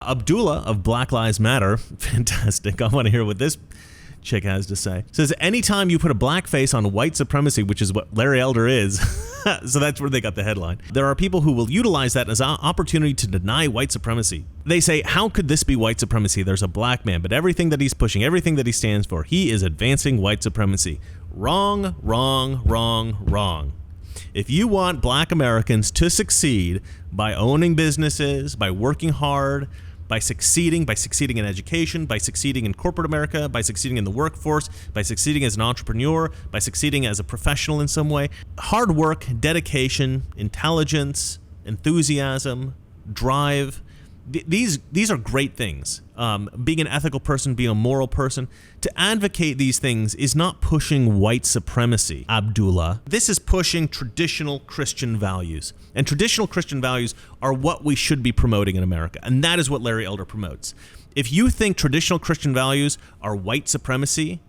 Abdullah of Black Lives Matter, fantastic. I want to hear what this chick has to say. Says, anytime you put a black face on white supremacy, which is what Larry Elder is, so that's where they got the headline, there are people who will utilize that as an opportunity to deny white supremacy. They say, how could this be white supremacy? There's a black man, but everything that he's pushing, everything that he stands for, he is advancing white supremacy. Wrong, wrong, wrong, wrong. If you want black Americans to succeed by owning businesses, by working hard, by succeeding in education, by succeeding in corporate America, by succeeding in the workforce, by succeeding as an entrepreneur, by succeeding as a professional in some way, hard work, dedication, intelligence, enthusiasm, drive, these are great things. Being an ethical person, being a moral person, to advocate these things is not pushing white supremacy, Abdullah. This is pushing traditional Christian values. And traditional Christian values are what we should be promoting in America. And that is what Larry Elder promotes. If you think traditional Christian values are white supremacy,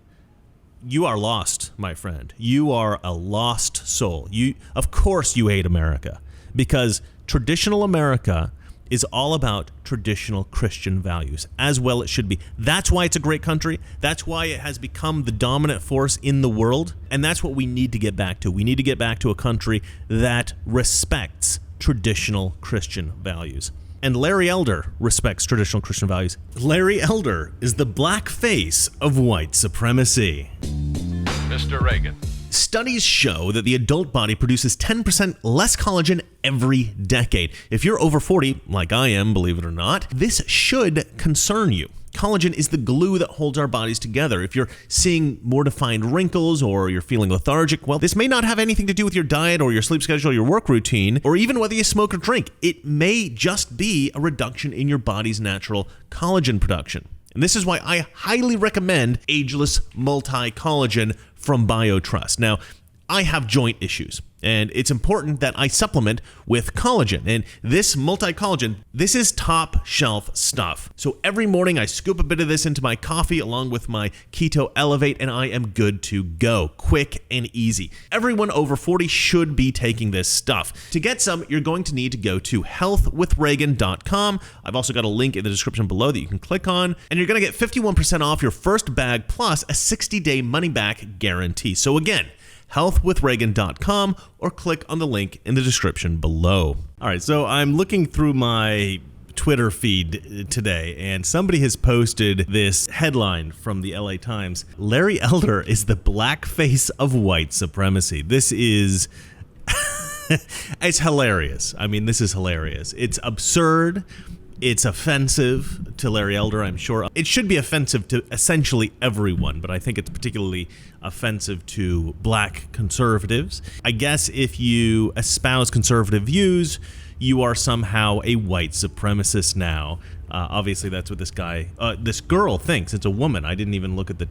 you are lost, my friend. You are a lost soul. Of course you hate America, because traditional America is all about traditional Christian values, as well it should be. That's why it's a great country. That's why it has become the dominant force in the world. And that's what we need to get back to. We need to get back to a country that respects traditional Christian values. And Larry Elder respects traditional Christian values. Larry Elder is the black face of white supremacy. Mr. Reagan. Studies show that the adult body produces 10% less collagen every decade. If you're over 40, like I am, believe it or not, this should concern you. Collagen is the glue that holds our bodies together. If you're seeing more defined wrinkles or you're feeling lethargic, well, this may not have anything to do with your diet or your sleep schedule or your work routine, or even whether you smoke or drink. It may just be a reduction in your body's natural collagen production. And this is why I highly recommend Ageless Multi-Collagen from BioTrust. Now, I have joint issues, and it's important that I supplement with collagen. And this multi-collagen, this is top shelf stuff. So every morning I scoop a bit of this into my coffee along with my Keto Elevate, and I am good to go. Quick and easy. Everyone over 40 should be taking this stuff. To get some, you're going to need to go to healthwithreagan.com. I've also got a link in the description below that you can click on, and you're going to get 51% off your first bag plus a 60-day money-back guarantee. So again, healthwithreagan.com, or click on the link in the description below. All right, so I'm looking through my Twitter feed today, and somebody has posted this headline from the LA Times. Larry Elder is the black face of white supremacy. This is... it's hilarious. I mean, this is hilarious. It's absurd. It's offensive to Larry Elder, I'm sure. It should be offensive to essentially everyone, but I think it's particularly offensive to black conservatives. I guess if you espouse conservative views, you are somehow a white supremacist now. Obviously, that's what this girl thinks. It's a woman. I didn't even look at the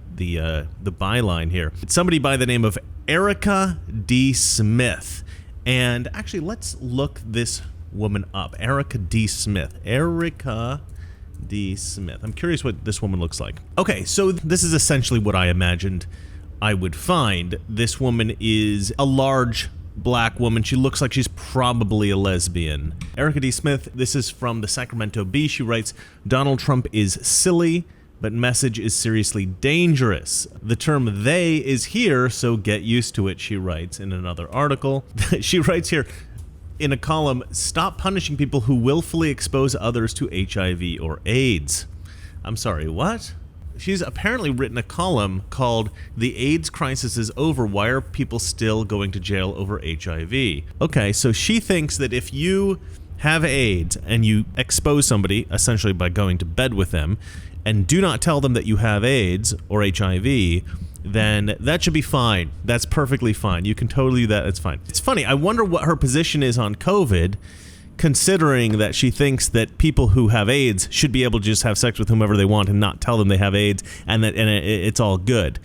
byline here. It's somebody by the name of Erica D. Smith. And actually, let's look this woman up. Erica D. Smith. Erica D. Smith. I'm curious what this woman looks like. Okay, so this is essentially what I imagined I would find. This woman is a large black woman. She looks like she's probably a lesbian. Erica D. Smith, this is from the Sacramento Bee. She writes, Donald Trump is silly, but message is seriously dangerous. The term they is here, so get used to it, she writes in another article. She writes here, in a column, stop punishing people who willfully expose others to HIV or AIDS. I'm sorry, what? She's apparently written a column called The AIDS Crisis is Over, Why Are People Still Going to Jail Over HIV? Okay, so she thinks that if you have AIDS and you expose somebody, essentially by going to bed with them, and do not tell them that you have AIDS or HIV, then that should be fine. That's perfectly fine. You can totally do that. It's fine. It's funny. I wonder what her position is on COVID, considering that she thinks that people who have AIDS should be able to just have sex with whomever they want and not tell them they have AIDS, and it's all good.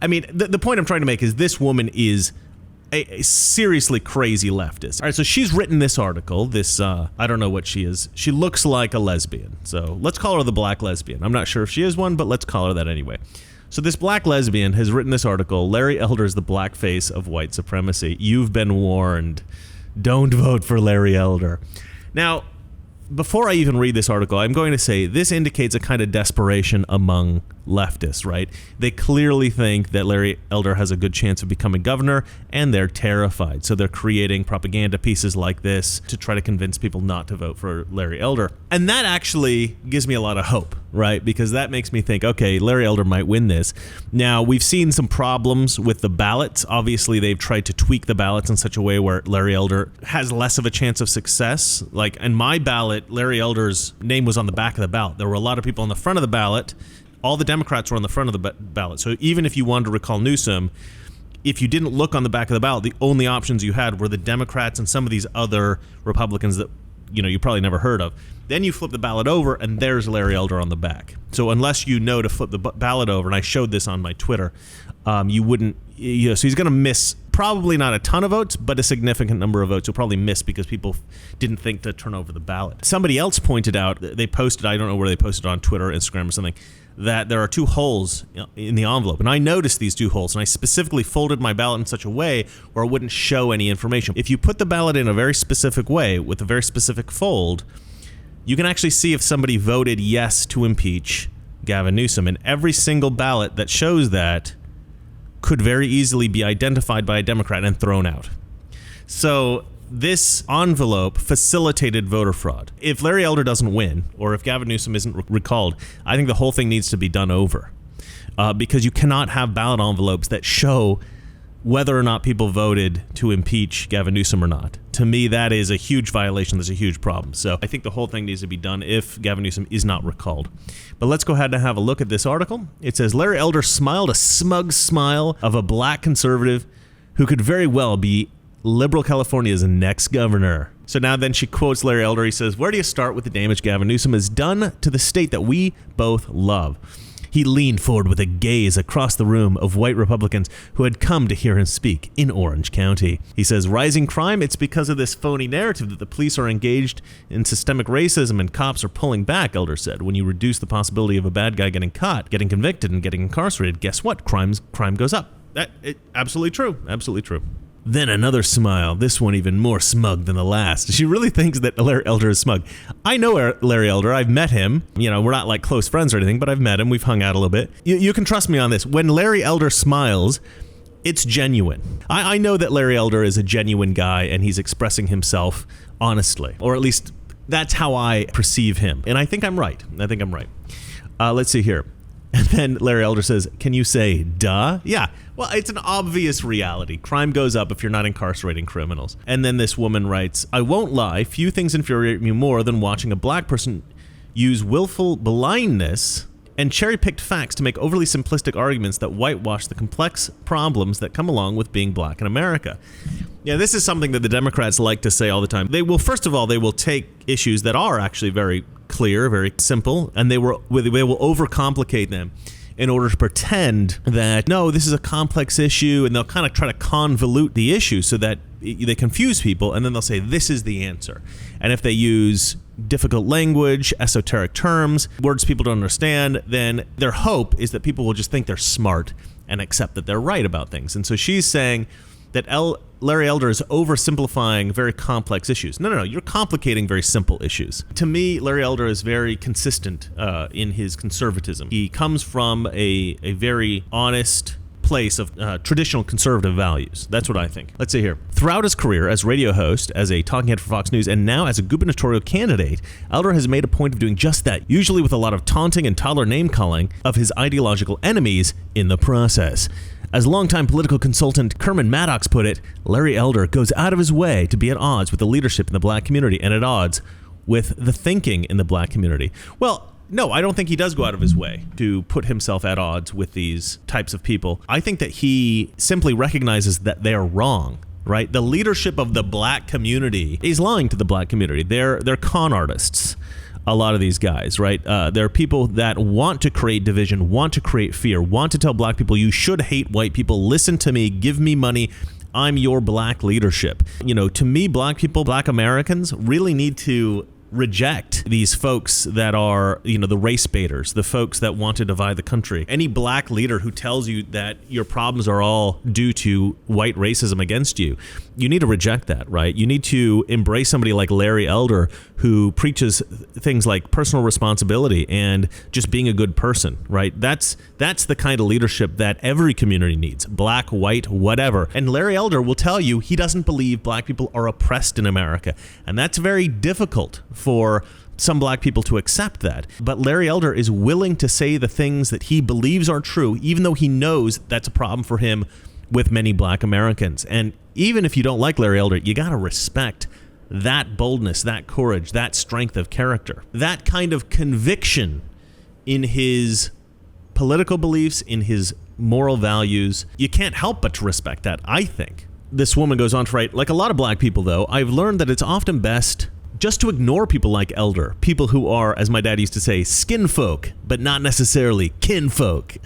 I mean, the point I'm trying to make is this woman is a seriously crazy leftist. All right, so she's written this article, I don't know what she is. She looks like a lesbian. So let's call her the black lesbian. I'm not sure if she is one, but let's call her that anyway. So this black lesbian has written this article, Larry Elder is the black face of white supremacy. You've been warned. Don't vote for Larry Elder. Now, before I even read this article, I'm going to say this indicates a kind of desperation among leftists, right? They clearly think that Larry Elder has a good chance of becoming governor, and they're terrified. So they're creating propaganda pieces like this to try to convince people not to vote for Larry Elder. And that actually gives me a lot of hope, right? Because that makes me think, okay, Larry Elder might win this. Now, we've seen some problems with the ballots. Obviously, they've tried to tweak the ballots in such a way where Larry Elder has less of a chance of success. Like in my ballot, Larry Elder's name was on the back of the ballot. There were a lot of people on the front of the ballot. All the Democrats were on the front of the ballot. So even if you wanted to recall Newsom, if you didn't look on the back of the ballot, the only options you had were the Democrats and some of these other Republicans that you probably never heard of. Then you flip the ballot over, and there's Larry Elder on the back. So unless you know to flip the ballot over, and I showed this on my Twitter, you wouldn't. So he's going to miss probably not a ton of votes, but a significant number of votes. He'll probably miss because people didn't think to turn over the ballot. Somebody else pointed out, they posted, I don't know where they posted it, on Twitter or Instagram or something, that there are 2 holes in the envelope. And I noticed these 2 holes, and I specifically folded my ballot in such a way where it wouldn't show any information. If you put the ballot in a very specific way with a very specific fold, you can actually see if somebody voted yes to impeach Gavin Newsom. And every single ballot that shows that could very easily be identified by a Democrat and thrown out. So this envelope facilitated voter fraud. If Larry Elder doesn't win, or if Gavin Newsom isn't recalled, I think the whole thing needs to be done over. Because you cannot have ballot envelopes that show whether or not people voted to impeach Gavin Newsom or not. To me, that is a huge violation. That's a huge problem. So I think the whole thing needs to be done if Gavin Newsom is not recalled. But let's go ahead and have a look at this article. It says, Larry Elder smiled a smug smile of a black conservative who could very well be liberal California's next governor. So now then she quotes Larry Elder. He says, where do you start with the damage Gavin Newsom has done to the state that we both love? He leaned forward with a gaze across the room of white Republicans who had come to hear him speak in Orange County. He says, rising crime, it's because of this phony narrative that the police are engaged in systemic racism and cops are pulling back, Elder said. When you reduce the possibility of a bad guy getting caught, getting convicted, and getting incarcerated, guess what? Crime goes up. Absolutely true. Absolutely true. Then another smile, this one even more smug than the last. She really thinks that Larry Elder is smug. I know Larry Elder. I've met him. We're not like close friends or anything, but I've met him. We've hung out a little bit. You can trust me on this. When Larry Elder smiles, it's genuine. I know that Larry Elder is a genuine guy, and he's expressing himself honestly, or at least that's how I perceive him. And I think I'm right. Let's see here. And then Larry Elder says, can you say, duh? Yeah, well, it's an obvious reality. Crime goes up if you're not incarcerating criminals. And then this woman writes, I won't lie, few things infuriate me more than watching a black person use willful blindness and cherry-picked facts to make overly simplistic arguments that whitewash the complex problems that come along with being black in America. Yeah, this is something that the Democrats like to say all the time. They will take issues that are actually very clear, very simple, and they will overcomplicate them in order to pretend that, no, this is a complex issue, and they'll kind of try to convolute the issue so that they confuse people, and then they'll say, this is the answer. And if they use difficult language, esoteric terms, words people don't understand, then their hope is that people will just think they're smart and accept that they're right about things. And so she's saying that Larry Elder is oversimplifying very complex issues. No, you're complicating very simple issues. To me, Larry Elder is very consistent in his conservatism. He comes from a very honest place of traditional conservative values. That's what I think. Let's see here. Throughout his career as radio host, as a talking head for Fox News, and now as a gubernatorial candidate, Elder has made a point of doing just that, usually with a lot of taunting and toddler name-calling of his ideological enemies in the process. As longtime political consultant Kerman Maddox put it, Larry Elder goes out of his way to be at odds with the leadership in the black community and at odds with the thinking in the black community. Well, no, I don't think he does go out of his way to put himself at odds with these types of people. I think that he simply recognizes that they're wrong, right? The leadership of the black community is lying to the black community. They're con artists. A lot of these guys, right? There are people that want to create division, want to create fear, want to tell black people, you should hate white people, listen to me, give me money, I'm your black leadership. To me, black people, black Americans really need to reject these folks that are, the race baiters, the folks that want to divide the country. Any black leader who tells you that your problems are all due to white racism against you, you need to reject that, right? You need to embrace somebody like Larry Elder, who preaches things like personal responsibility and just being a good person, right? That's the kind of leadership that every community needs, black, white, whatever. And Larry Elder will tell you he doesn't believe black people are oppressed in America. And that's very difficult for some black people to accept that. But Larry Elder is willing to say the things that he believes are true, even though he knows that's a problem for him with many black Americans. And even if you don't like Larry Elder, you got to respect that boldness, that courage, that strength of character, that kind of conviction in his political beliefs, in his moral values. You can't help but to respect that, I think. This woman goes on to write, like a lot of black people, though, I've learned that it's often best just to ignore people like Elder, people who are, as my dad used to say, skin folk, but not necessarily kin folk.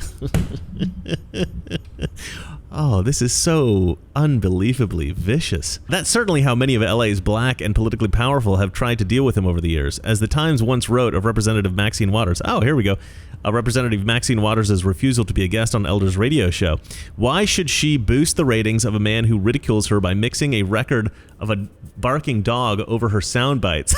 Oh, this is so unbelievably vicious. That's certainly how many of LA's black and politically powerful have tried to deal with him over the years. As the Times once wrote of Representative Maxine Waters, oh, here we go. Representative Maxine Waters' refusal to be a guest on Elder's radio show. Why should she boost the ratings of a man who ridicules her by mixing a record of a barking dog over her sound bites?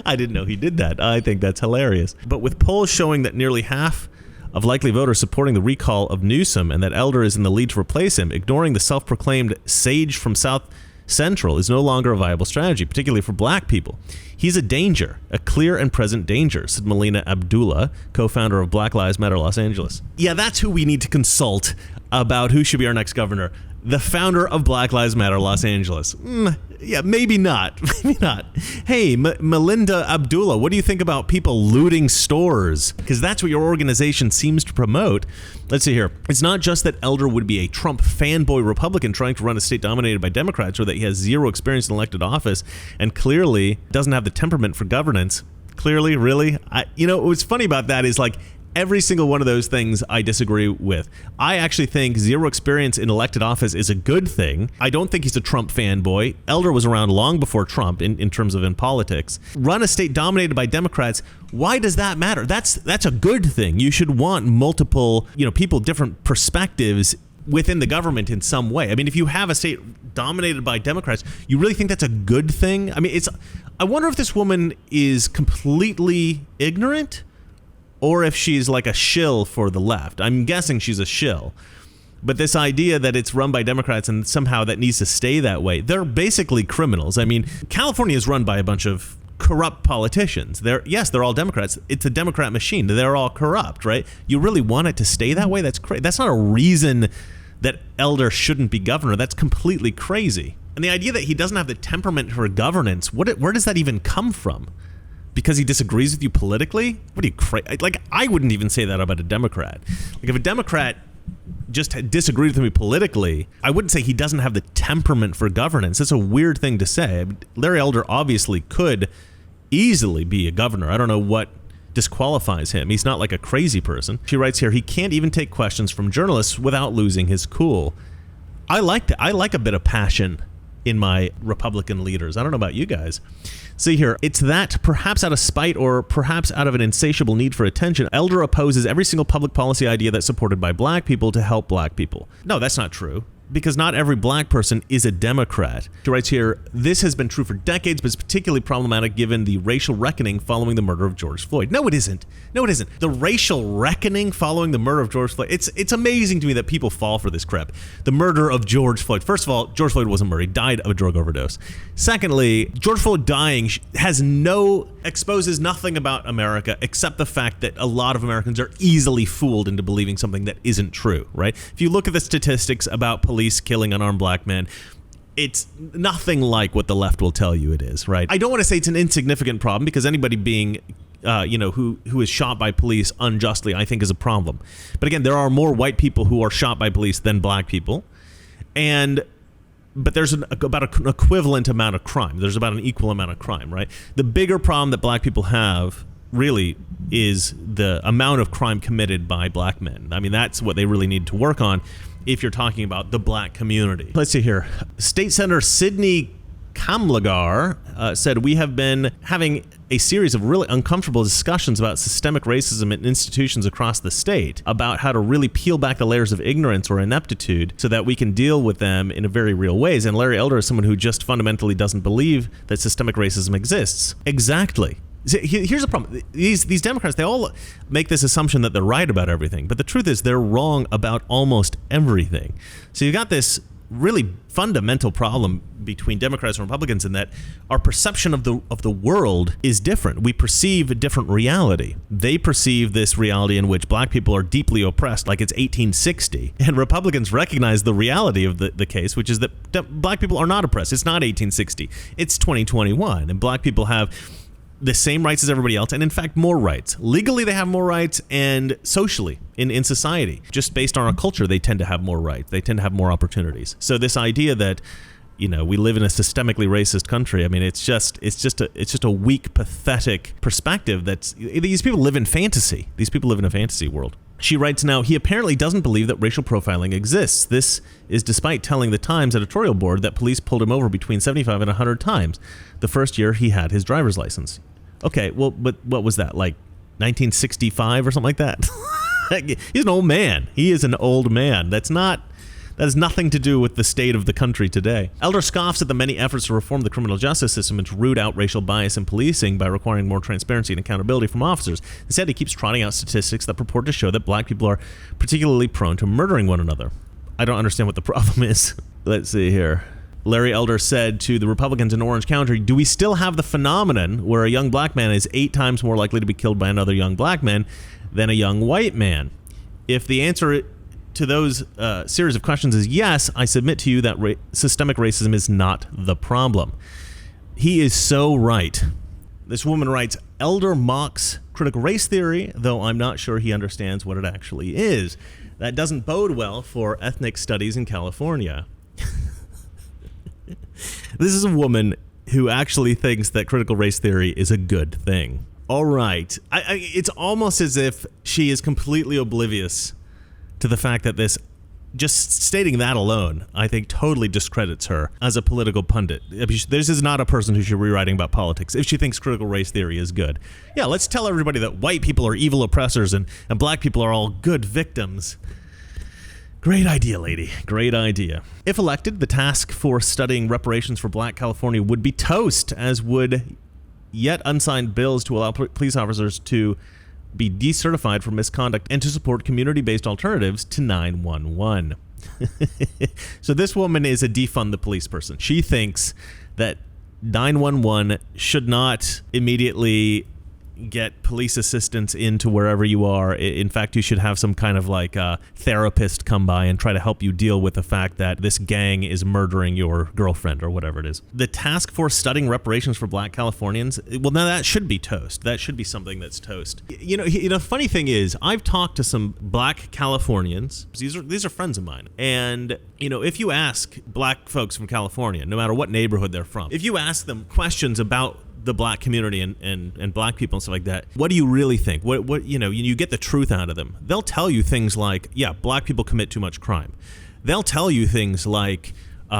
I didn't know he did that. I think that's hilarious. But with polls showing that nearly half of likely voters supporting the recall of Newsom and that Elder is in the lead to replace him, ignoring the self-proclaimed sage from South Central is no longer a viable strategy, particularly for black people. He's a danger, a clear and present danger, said Melina Abdullah, co-founder of Black Lives Matter Los Angeles. Yeah, that's who we need to consult about who should be our next governor. The founder of Black Lives Matter Los Angeles. Yeah, maybe not. Maybe not. Hey, Melinda Abdullah, what do you think about people looting stores? Because that's what your organization seems to promote. Let's see here. It's not just that Elder would be a Trump fanboy Republican trying to run a state dominated by Democrats, or that he has zero experience in elected office and clearly doesn't have the temperament for governance. Clearly, really? What's funny about that is, like, every single one of those things I disagree with. I actually think zero experience in elected office is a good thing. I don't think he's a Trump fanboy. Elder was around long before Trump in terms of in politics. Run a state dominated by Democrats. Why does that matter? That's a good thing. You should want multiple, people, different perspectives within the government in some way. I mean, if you have a state dominated by Democrats, you really think that's a good thing? I mean, I wonder if this woman is completely ignorant, or if she's like a shill for the left. I'm guessing she's a shill. But this idea that it's run by Democrats and somehow that needs to stay that way, they're basically criminals. I mean, California is run by a bunch of corrupt politicians. They're all Democrats. It's a Democrat machine. They're all corrupt, right? You really want it to stay that way? That's crazy. That's not a reason that Elder shouldn't be governor. That's completely crazy. And the idea that he doesn't have the temperament for governance, where does that even come from? Because he disagrees with you politically? What are you crazy? Like, I wouldn't even say that about a Democrat. Like, if a Democrat just disagreed with me politically, I wouldn't say he doesn't have the temperament for governance. That's a weird thing to say. I mean, Larry Elder obviously could easily be a governor. I don't know what disqualifies him. He's not like a crazy person. She writes here, he can't even take questions from journalists without losing his cool. I like that. I like a bit of passion in my Republican leaders. I don't know about you guys. See here, it's that perhaps out of spite or perhaps out of an insatiable need for attention, Elder opposes every single public policy idea that's supported by black people to help black people. No, that's not true. Because not every black person is a Democrat. She writes here, this has been true for decades, but it's particularly problematic given the racial reckoning following the murder of George Floyd. No, it isn't. No, it isn't. The racial reckoning following the murder of George Floyd, it's amazing to me that people fall for this crap. The murder of George Floyd. First of all, George Floyd wasn't murdered. He died of a drug overdose. Secondly, George Floyd dying exposes nothing about America except the fact that a lot of Americans are easily fooled into believing something that isn't true, right? If you look at the statistics about police killing unarmed black men, it's nothing like what the left will tell you it is, right? I don't want to say it's an insignificant problem, because anybody being who is shot by police unjustly, I think, is a problem. But again, there are more white people who are shot by police than black people, but there's about an equivalent amount of crime. There's about an equal amount of crime, right? The bigger problem that black people have really is the amount of crime committed by black men. I mean, that's what they really need to work on if you're talking about the black community. Let's see here. State Senator Sidney Kamlagar said, we have been having a series of really uncomfortable discussions about systemic racism in institutions across the state, about how to really peel back the layers of ignorance or ineptitude so that we can deal with them in a very real ways. And Larry Elder is someone who just fundamentally doesn't believe that systemic racism exists. Exactly. Here's the problem. These Democrats, they all make this assumption that they're right about everything, but the truth is they're wrong about almost everything. So you've got this really fundamental problem between Democrats and Republicans in that our perception of the world is different. We perceive a different reality. They perceive this reality in which black people are deeply oppressed, like it's 1860. And Republicans recognize the reality of the case, which is that black people are not oppressed. It's not 1860. It's 2021. And black people have the same rights as everybody else, and in fact more rights. Legally they have more rights, and socially in society, just based on our culture, they tend to have more rights. They tend to have more opportunities. So this idea that, you know, we live in a systemically racist country, I mean, it's just a weak, pathetic perspective. These people live in fantasy. These people live in a fantasy world. She writes now, he apparently doesn't believe that racial profiling exists. This is despite telling the Times editorial board that police pulled him over between 75 and 100 times the first year he had his driver's license. Okay, well, but what was that, like 1965 or something like that? He's an old man. He is an old man. That has nothing to do with the state of the country today. Elder scoffs at the many efforts to reform the criminal justice system and to root out racial bias in policing by requiring more transparency and accountability from officers. Instead, he keeps trotting out statistics that purport to show that black people are particularly prone to murdering one another. I don't understand what the problem is. Let's see here. Larry Elder said to the Republicans in Orange County, do we still have the phenomenon where a young black man is 8 times more likely to be killed by another young black man than a young white man? If the answer to those series of questions is yes, I submit to you that systemic racism is not the problem. He is so right. This woman writes, Elder mocks critical race theory, though I'm not sure he understands what it actually is. That doesn't bode well for ethnic studies in California. This is a woman who actually thinks that critical race theory is a good thing. All right. It's almost as if she is completely oblivious to the fact that just stating that alone, I think totally discredits her as a political pundit. This is not a person who should be writing about politics if she thinks critical race theory is good. Yeah, let's tell everybody that white people are evil oppressors and black people are all good victims. Great idea, lady. Great idea. If elected, the task force studying reparations for black California would be toast, as would yet unsigned bills to allow police officers to be decertified for misconduct and to support community-based alternatives to 911. So this woman is a defund the police person. She thinks that 911 should not immediately get police assistance into wherever you are. In fact, you should have some kind of like a therapist come by and try to help you deal with the fact that this gang is murdering your girlfriend or whatever it is. The task force studying reparations for black Californians, well, now that should be toast. That should be something that's toast. You know, funny thing is, I've talked to some black Californians. These are friends of mine. And, you know, if you ask black folks from California, no matter what neighborhood they're from, if you ask them questions about the black community and black people and stuff like that, what do you really think? What you know, you get the truth out of them. They'll tell you things like, yeah, black people commit too much crime. They'll tell you things like,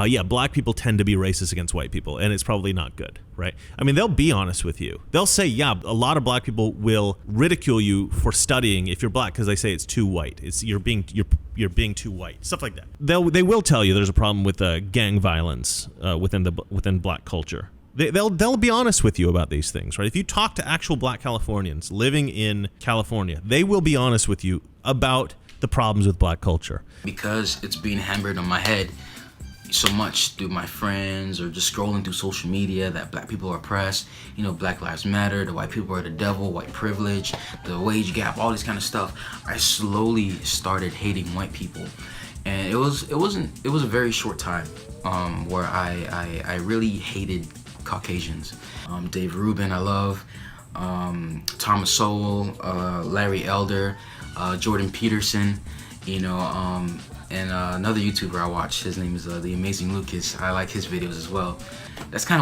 yeah, black people tend to be racist against white people, and it's probably not good, right? I mean, they'll be honest with you. They'll say, yeah, a lot of black people will ridicule you for studying if you're black because they say it's too white. You're being too white, stuff like that. They will tell you there's a problem with gang violence within black culture. They'll be honest with you about these things, right? If you talk to actual black Californians living in California, they will be honest with you about the problems with black culture. Because it's being hammered on my head so much through my friends or just scrolling through social media that black people are oppressed, you know, Black Lives Matter, the white people are the devil, white privilege, the wage gap, all this kind of stuff. I slowly started hating white people. And it was a very short time where I really hated Caucasians. Dave Rubin, I love. Thomas Sowell, Larry Elder, Jordan Peterson, you know, and another YouTuber I watch. His name is The Amazing Lucas. I like his videos as well. That's kind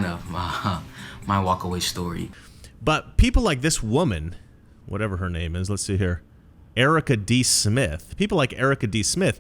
of my walk-away story. But people like this woman, whatever her name is, let's see here, Erica D. Smith. People like Erica D. Smith,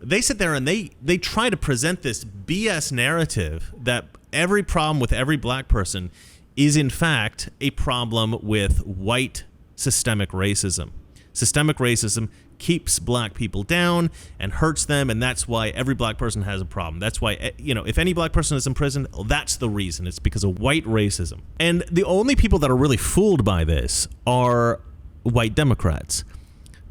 they sit there and they try to present this BS narrative that every problem with every black person is in fact a problem with white systemic racism. Systemic racism keeps black people down and hurts them, and that's why every black person has a problem. That's why, if any black person is in prison, that's the reason. It's because of white racism. And the only people that are really fooled by this are white Democrats.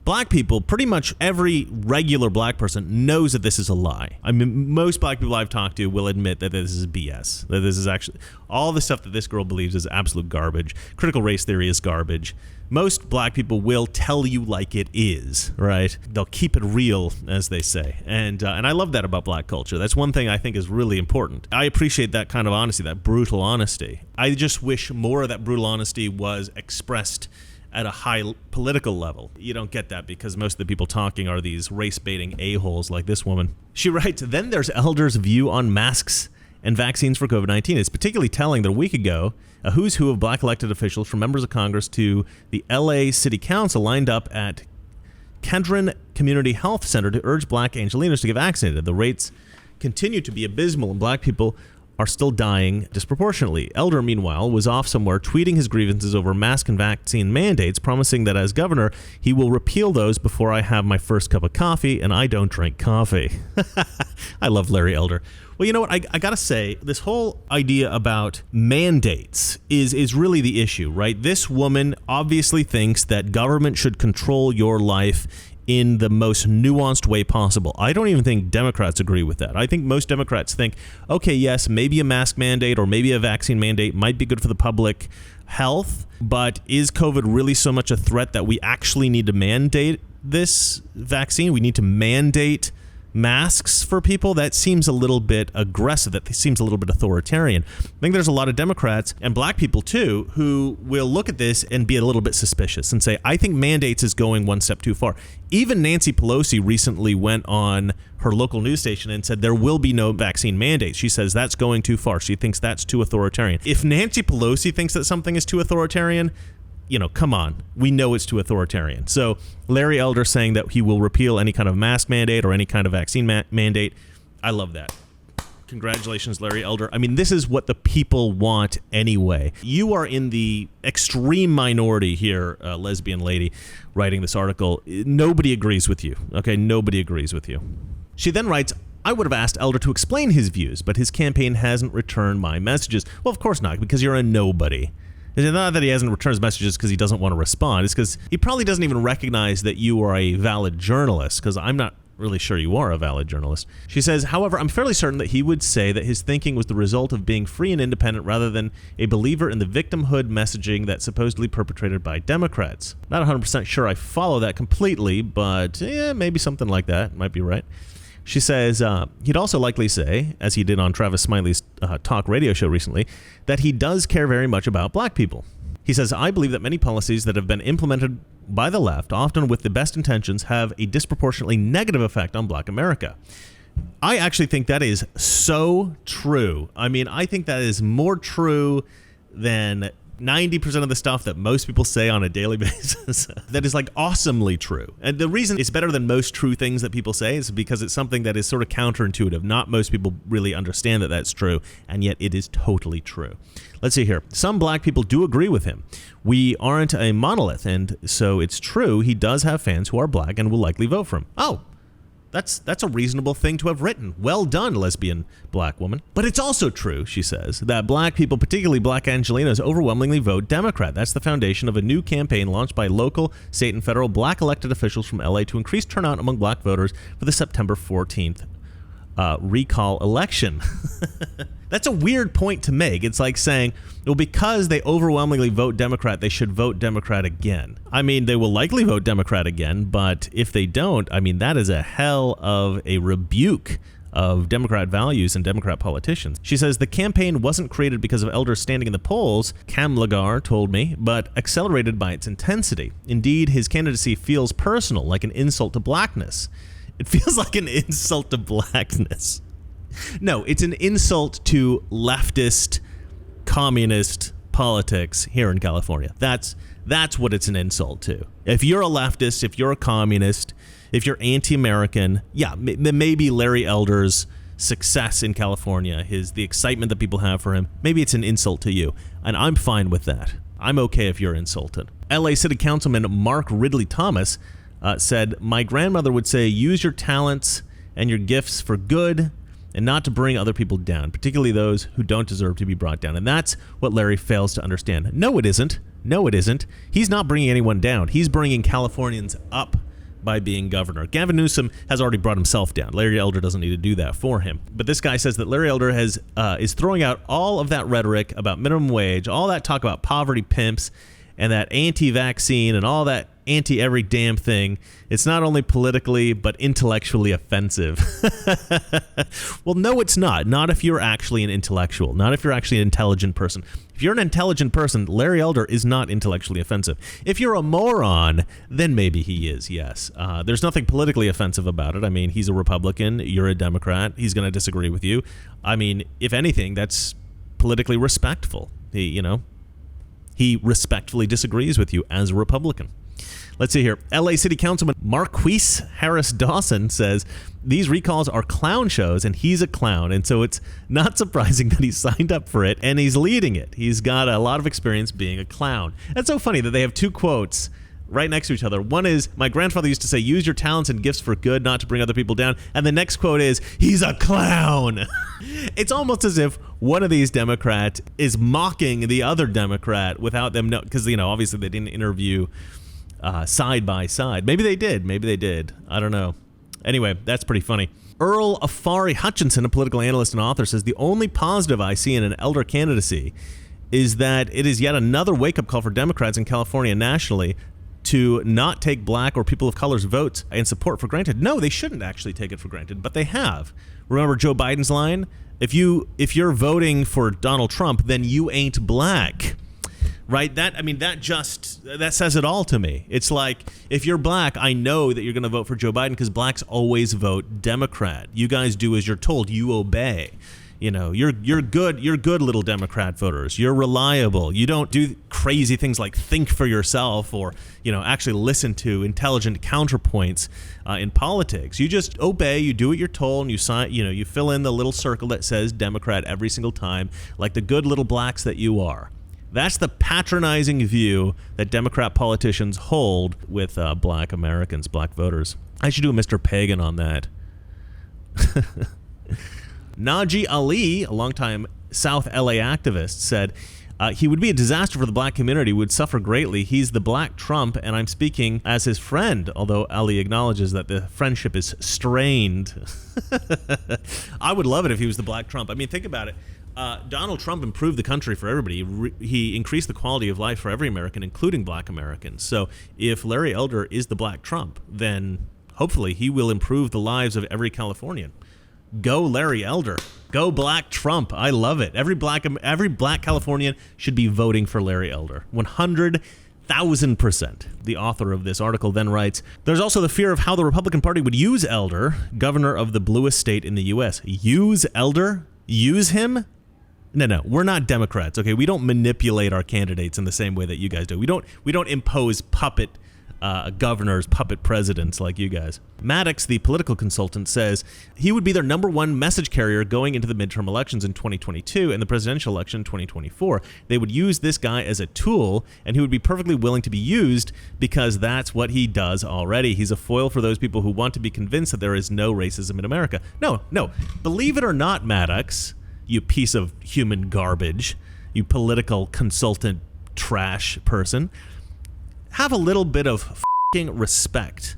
Black people, pretty much every regular black person knows that this is a lie. I mean, most black people I've talked to will admit that this is BS, that this is actually, all the stuff that this girl believes is absolute garbage. Critical race theory is garbage. Most black people will tell you like it is, right? They'll keep it real, as they say. And I love that about black culture. That's one thing I think is really important. I appreciate that kind of honesty, that brutal honesty. I just wish more of that brutal honesty was expressed at a high political level. You don't get that because most of the people talking are these race-baiting a-holes like this woman. She writes, then there's elders' view on masks and vaccines for COVID-19. It's particularly telling that a week ago, a who's who of black elected officials from members of Congress to the LA City Council lined up at Kedron Community Health Center to urge black Angelenos to get vaccinated. The rates continue to be abysmal and black people are still dying disproportionately. Elder, meanwhile, was off somewhere tweeting his grievances over mask and vaccine mandates, promising that as governor, he will repeal those before I have my first cup of coffee, and I don't drink coffee. I love Larry Elder. Well, you know what? I gotta say, this whole idea about mandates is really the issue, right? This woman obviously thinks that government should control your life in the most nuanced way possible. I don't even think Democrats agree with that. I think most Democrats think, okay, yes, maybe a mask mandate or maybe a vaccine mandate might be good for the public health, but is COVID really so much a threat that we actually need to mandate this vaccine? We need to mandate masks for people? That seems a little bit aggressive. That seems a little bit authoritarian. I think there's a lot of Democrats and black people too who will look at this and be a little bit suspicious and say, I think mandates is going one step too far. Even Nancy Pelosi recently went on her local news station and said there will be no vaccine mandates. She says that's going too far. She thinks that's too authoritarian. If Nancy Pelosi thinks that something is too authoritarian, come on. We know it's too authoritarian. So Larry Elder saying that he will repeal any kind of mask mandate or any kind of vaccine mandate. I love that. Congratulations, Larry Elder. I mean, this is what the people want anyway. You are in the extreme minority here, lesbian lady writing this article. Nobody agrees with you. Okay, nobody agrees with you. She then writes, I would have asked Elder to explain his views, but his campaign hasn't returned my messages. Well, of course not, because you're a nobody. It's not that he hasn't returned his messages because he doesn't want to respond. It's because he probably doesn't even recognize that you are a valid journalist, because I'm not really sure you are a valid journalist. She says, however, I'm fairly certain that he would say that his thinking was the result of being free and independent rather than a believer in the victimhood messaging that's supposedly perpetrated by Democrats. Not 100% sure I follow that completely, but maybe something like that might be right. She says he'd also likely say, as he did on Travis Smiley's talk radio show recently, that he does care very much about black people. He says, I believe that many policies that have been implemented by the left, often with the best intentions, have a disproportionately negative effect on black America. I actually think that is so true. I mean, I think that is more true than 90% of the stuff that most people say on a daily basis. That is like awesomely true. And the reason it's better than most true things that people say is because it's something that is sort of counterintuitive. Not most people really understand that that's true, and yet it is totally true. Let's see here. Some black people do agree with him. We aren't a monolith, and so it's true he does have fans who are black and will likely vote for him. Oh, that's a reasonable thing to have written. Well done, lesbian black woman. But it's also true, she says, that black people, particularly black Angelenos, overwhelmingly vote Democrat. That's the foundation of a new campaign launched by local, state, and federal black elected officials from LA to increase turnout among black voters for the September 14th recall election. That's a weird point to make. It's like saying, well, because they overwhelmingly vote Democrat, they should vote Democrat again. I mean, they will likely vote Democrat again, but if they don't, I mean, that is a hell of a rebuke of Democrat values and Democrat politicians. She says the campaign wasn't created because of Elder's standing in the polls, Cam Lagar told me, but accelerated by its intensity. Indeed, his candidacy feels personal, like an insult to blackness. It feels like an insult to blackness. No, it's an insult to leftist, communist politics here in California. That's what it's an insult to. If you're a leftist, if you're a communist, if you're anti-American, yeah, maybe Larry Elder's success in California, the excitement that people have for him, maybe it's an insult to you, and I'm fine with that. I'm okay if you're insulted. LA City Councilman Mark Ridley Thomas said, "My grandmother would say, use your talents and your gifts for good and not to bring other people down, particularly those who don't deserve to be brought down." And that's what Larry fails to understand. No, it isn't. No, it isn't. He's not bringing anyone down. He's bringing Californians up by being governor. Gavin Newsom has already brought himself down. Larry Elder doesn't need to do that for him. But this guy says that Larry Elder is throwing out all of that rhetoric about minimum wage, all that talk about poverty pimps, and that anti-vaccine and all that anti-every damn thing. It's not only politically, but intellectually offensive. Well, no, it's not. Not if you're actually an intellectual. Not if you're actually an intelligent person. If you're an intelligent person, Larry Elder is not intellectually offensive. If you're a moron, then maybe he is, yes. There's nothing politically offensive about it. I mean, he's a Republican. You're a Democrat. He's going to disagree with you. I mean, if anything, that's politically respectful. He respectfully disagrees with you as a Republican. Let's see here. LA City Councilman Marquise Harris Dawson says these recalls are clown shows and he's a clown. And so it's not surprising that he signed up for it and he's leading it. He's got a lot of experience being a clown. It's so funny that they have two quotes right next to each other. One is, "My grandfather used to say, use your talents and gifts for good, not to bring other people down." And the next quote is, "He's a clown." It's almost as if one of these Democrats is mocking the other Democrat without them knowing, because, obviously they didn't interview side by side. Maybe they did. I don't know. Anyway, that's pretty funny. Earl Afari Hutchinson, a political analyst and author, says the only positive I see in an Elder candidacy is that it is yet another wake-up call for Democrats in California and nationally to not take black or people of color's votes and support for granted. No, they shouldn't actually take it for granted, but they have. Remember Joe Biden's line? If you're voting for Donald Trump, then you ain't black. Right? That says it all to me. It's like, if you're black, I know that you're going to vote for Joe Biden because blacks always vote Democrat. You guys do as you're told. You obey. You're good little Democrat voters. You're reliable. You don't do crazy things like think for yourself or, actually listen to intelligent counterpoints in politics. You just obey. You do what you're told, and you sign. You fill in the little circle that says Democrat every single time, like the good little blacks that you are. That's the patronizing view that Democrat politicians hold with black Americans, black voters. I should do a Mr. Pagan on that. Najee Ali, a longtime South LA activist, said he would be a disaster for the black community, would suffer greatly. He's the black Trump, and I'm speaking as his friend, although Ali acknowledges that the friendship is strained. I would love it if he was the black Trump. I mean, think about it. Donald Trump improved the country for everybody. He increased the quality of life for every American, including black Americans. So if Larry Elder is the black Trump, then hopefully he will improve the lives of every Californian. Go Larry Elder. Go black Trump. I love it. Every black Californian should be voting for Larry Elder. 100,000%. The author of this article then writes, there's also the fear of how the Republican Party would use Elder, governor of the bluest state in the U.S. Use Elder? Use him? No, we're not Democrats, okay? We don't manipulate our candidates in the same way that you guys do. We don't impose puppet governors, puppet presidents like you guys. Maddox, the political consultant, says he would be their number one message carrier going into the midterm elections in 2022 and the presidential election in 2024. They would use this guy as a tool, and he would be perfectly willing to be used because that's what he does already. He's a foil for those people who want to be convinced that there is no racism in America. No. Believe it or not, Maddox, you piece of human garbage, you political consultant trash person, have a little bit of f***ing respect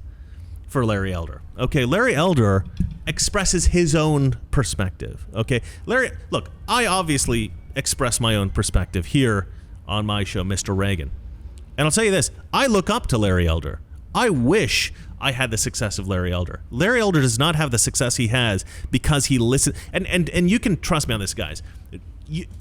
for Larry Elder. Okay, Larry Elder expresses his own perspective. Okay, look, I obviously express my own perspective here on my show, Mr. Reagan. And I'll tell you this, I look up to Larry Elder. I wish I had the success of Larry Elder. Larry Elder does not have the success he has because he listens. And you can trust me on this, guys.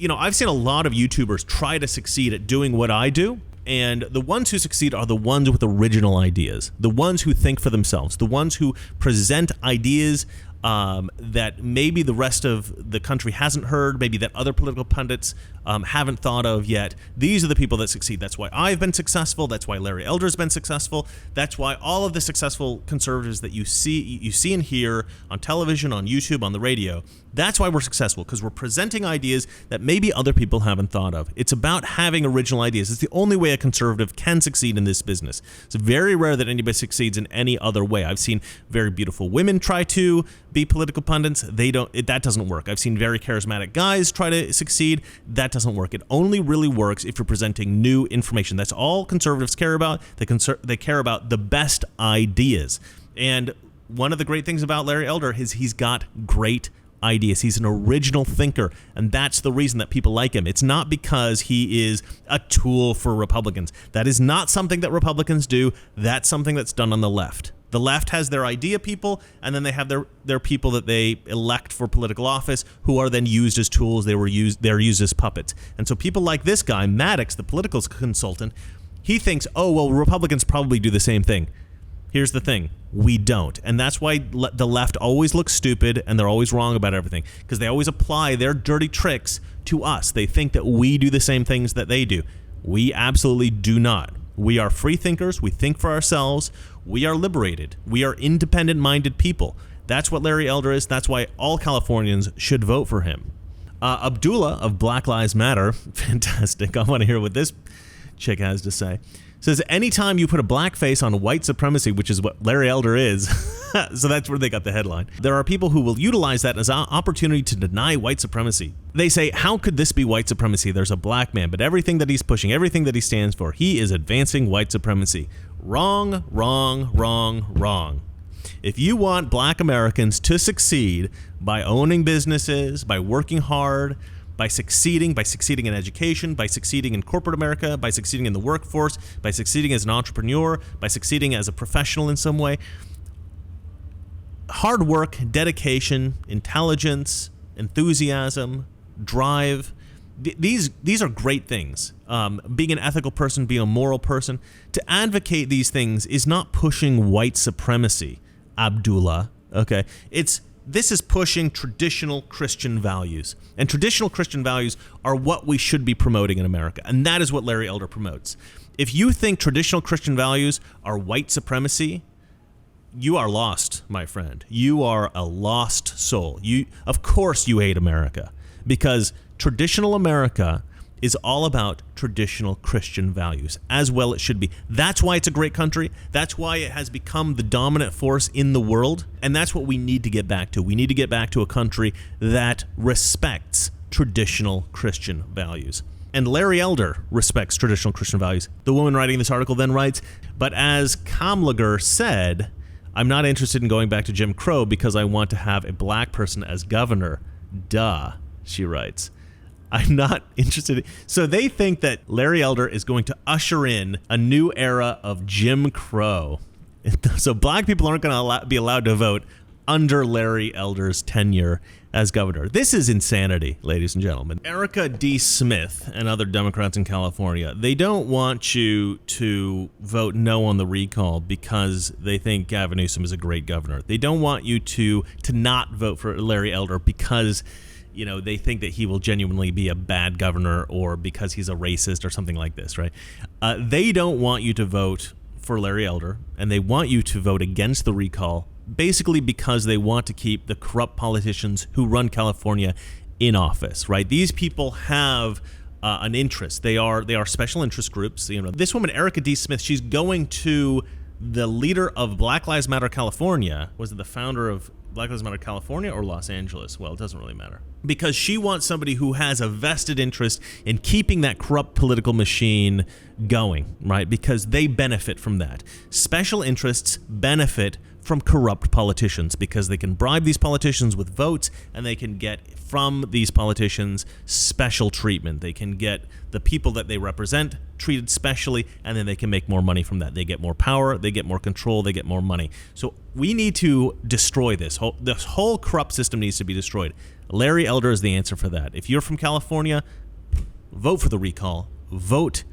I've seen a lot of YouTubers try to succeed at doing what I do. And the ones who succeed are the ones with original ideas, the ones who think for themselves, the ones who present ideas that maybe the rest of the country hasn't heard, maybe that other political pundits haven't thought of yet. These are the people that succeed. That's why I've been successful. That's why Larry Elder's been successful. That's why all of the successful conservatives that you see and hear on television, on YouTube, on the radio, that's why we're successful, because we're presenting ideas that maybe other people haven't thought of. It's about having original ideas. It's the only way a conservative can succeed in this business. It's very rare that anybody succeeds in any other way. I've seen very beautiful women try to be political pundits. That doesn't work. I've seen very charismatic guys try to succeed. That doesn't work. It only really works if you're presenting new information. That's all conservatives care about. They care about the best ideas. And one of the great things about Larry Elder is he's got great ideas. He's an original thinker, and that's the reason that people like him. It's not because he is a tool for Republicans. That is not something that Republicans do. That's something that's done on the left. The left has their idea people, and then they have their people that they elect for political office, who are then used as tools. They're used as puppets. And so people like this guy, Maddox, the political consultant, he thinks, oh, well, Republicans probably do the same thing. Here's the thing. We don't. And that's why the left always looks stupid, and they're always wrong about everything, because they always apply their dirty tricks to us. They think that we do the same things that they do. We absolutely do not. We are free thinkers. We think for ourselves. We are liberated. We are independent-minded people. That's what Larry Elder is. That's why all Californians should vote for him. Abdullah of Black Lives Matter, fantastic. I want to hear what this chick has to say. Says, anytime you put a black face on white supremacy, which is what Larry Elder is, so that's where they got the headline, there are people who will utilize that as an opportunity to deny white supremacy. They say, how could this be white supremacy? There's a black man, but everything that he's pushing, everything that he stands for, he is advancing white supremacy. Wrong, wrong, wrong, wrong. If you want black Americans to succeed by owning businesses, by working hard, by succeeding in education, by succeeding in corporate America, by succeeding in the workforce, by succeeding as an entrepreneur, by succeeding as a professional in some way, hard work, dedication, intelligence, enthusiasm, drive, these are great things. Being an ethical person, being a moral person, to advocate these things is not pushing white supremacy, Abdullah, okay? This is pushing traditional Christian values. And traditional Christian values are what we should be promoting in America. And that is what Larry Elder promotes. If you think traditional Christian values are white supremacy, you are lost, my friend. You are a lost soul. Of course you hate America, because traditional America is all about traditional Christian values, as well it should be. That's why it's a great country. That's why it has become the dominant force in the world. And that's what we need to get back to. We need to get back to a country that respects traditional Christian values. And Larry Elder respects traditional Christian values. The woman writing this article then writes, but as Kamlager said, I'm not interested in going back to Jim Crow because I want to have a black person as governor. Duh, she writes. I'm not interested. So they think that Larry Elder is going to usher in a new era of Jim Crow. So black people aren't going to be allowed to vote under Larry Elder's tenure as governor. This is insanity, ladies and gentlemen. Erica D. Smith and other Democrats in California, they don't want you to vote no on the recall because they think Gavin Newsom is a great governor. They don't want you to not vote for Larry Elder because they think that he will genuinely be a bad governor or because he's a racist or something like this, right? They don't want you to vote for Larry Elder, and they want you to vote against the recall basically because they want to keep the corrupt politicians who run California in office, right? These people have an interest. They are special interest groups. This woman, Erica D. Smith, she's going to the leader of Black Lives Matter California. Was it the founder of Black Lives Matter California or Los Angeles? Well, it doesn't really matter. Because she wants somebody who has a vested interest in keeping that corrupt political machine going, right? Because they benefit from that. Special interests benefit from corrupt politicians because they can bribe these politicians with votes and they can get from these politicians special treatment. They can get the people that they represent treated specially, and then they can make more money from that. They get more power, they get more control, they get more money. So we need to destroy this. This whole corrupt system needs to be destroyed. Larry Elder is the answer for that. If you're from California, vote for the recall. Vote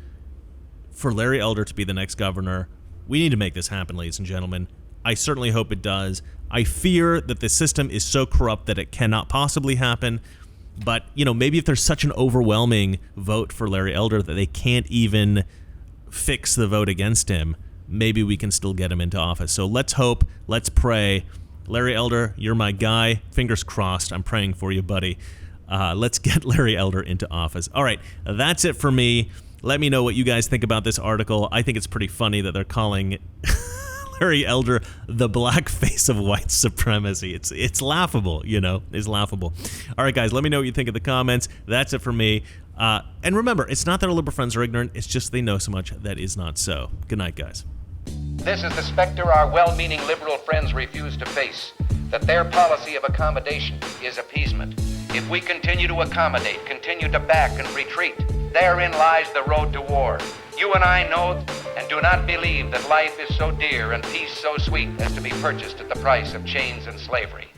for Larry Elder to be the next governor. We need to make this happen, ladies and gentlemen. I certainly hope it does. I fear that the system is so corrupt that it cannot possibly happen. But, maybe if there's such an overwhelming vote for Larry Elder that they can't even fix the vote against him, maybe we can still get him into office. So let's hope, let's pray. Larry Elder, you're my guy. Fingers crossed. I'm praying for you, buddy. Let's get Larry Elder into office. All right, that's it for me. Let me know what you guys think about this article. I think it's pretty funny that they're calling Larry Elder the black face of white supremacy. It's laughable, it's laughable. All right, guys, let me know what you think in the comments. That's it for me. And remember, it's not that our liberal friends are ignorant. It's just they know so much that is not so. Good night, guys. This is the specter our well-meaning liberal friends refuse to face, that their policy of accommodation is appeasement. If we continue to accommodate, continue to back and retreat, therein lies the road to war. You and I know and do not believe that life is so dear and peace so sweet as to be purchased at the price of chains and slavery.